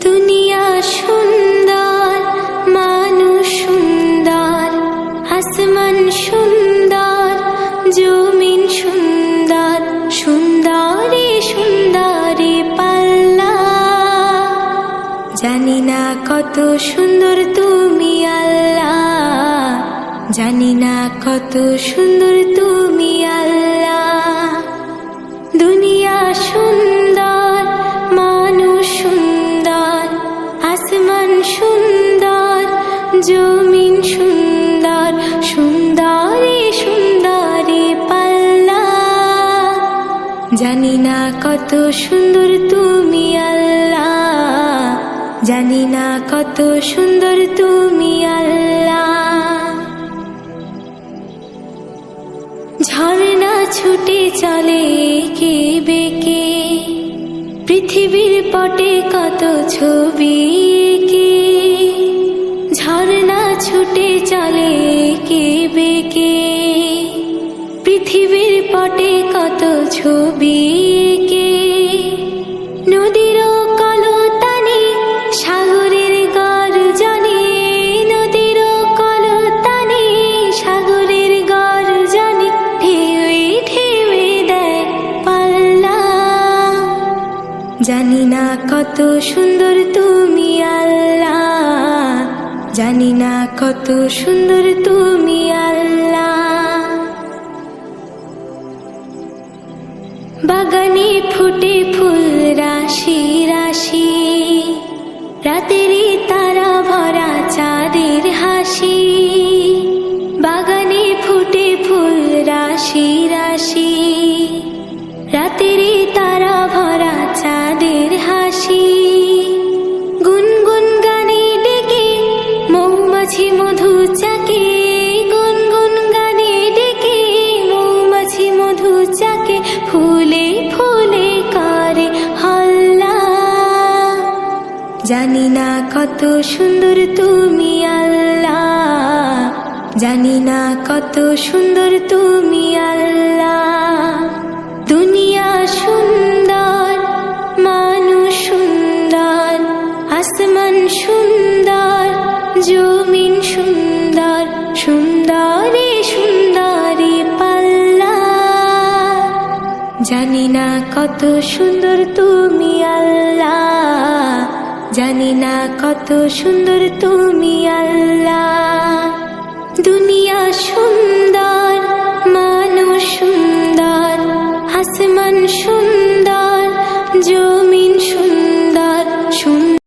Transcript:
দুনিয়া সুন্দর, মানুষ সুন্দর, আসমান সুন্দর, জমিন সুন্দর, সুন্দরে সুন্দরে পাল্লা। জানি না কত সুন্দর তুমি আল্লাহ, জানি না কত সুন্দর তুমি আল্লাহ। দুনিয়া সুন্দর, মানুষ সুন্দর, আসমান সুন্দর, জমিন সুন্দর, সুন্দরে সুন্দরে পাল্লা। জানি না কত সুন্দর তুমি আল্লাহ, জানি না কত সুন্দর তুমি আল্লাহ। ঝর্ণা ছুটে চলে কে বেঁকে, পৃথিবীর পটে কত ছবি কে। ঝর্ণা ছুটে চলে কে বেঁকে, পৃথিবীর পটে কত ছবি কে। নদীর কলতানে সাগরের গর্জনে, নদীর কলতানে সাগরের গর্জনে, ঢেউয়ে ঢেউয়ে দেয় পাল্লা। জানি না কত সুন্দর তুমি আল্লাহ, জানি না কত সুন্দর তুমি আল্লাহ। বাগানে ফুটে ফুল রাশি রাশি, রাতেরই তারা ভরা চাঁদের হাসি। বাগানে ফুটে ফুল রাশি রাশি, রাতেরই তারা ভরা চাঁদের হাসি। গুনগুন গানে ডেকে মৌমাছি মধু চাকে, গুনগুন গানে ডেকে মৌমাছি মধু চাকে। ফুলে ফুলে করে হল্লা। জানি না কত সুন্দর তুমি আল্লাহ, জানি না কত সুন্দর তুমি আল্লাহ। দুনিয়া সুন্দর, মানুষ সুন্দর, আসমান সুন্দর, জমিন সুন্দর, সুন্দরে সুন্দরে পাল্লা। জানি না কত সুন্দর তুমি আল্লাহ, জানি না কত সুন্দর তুমি আল্লাহ। দুনিয়া সুন্দর, মানুষ সুন্দর, আসমান সুন্দর।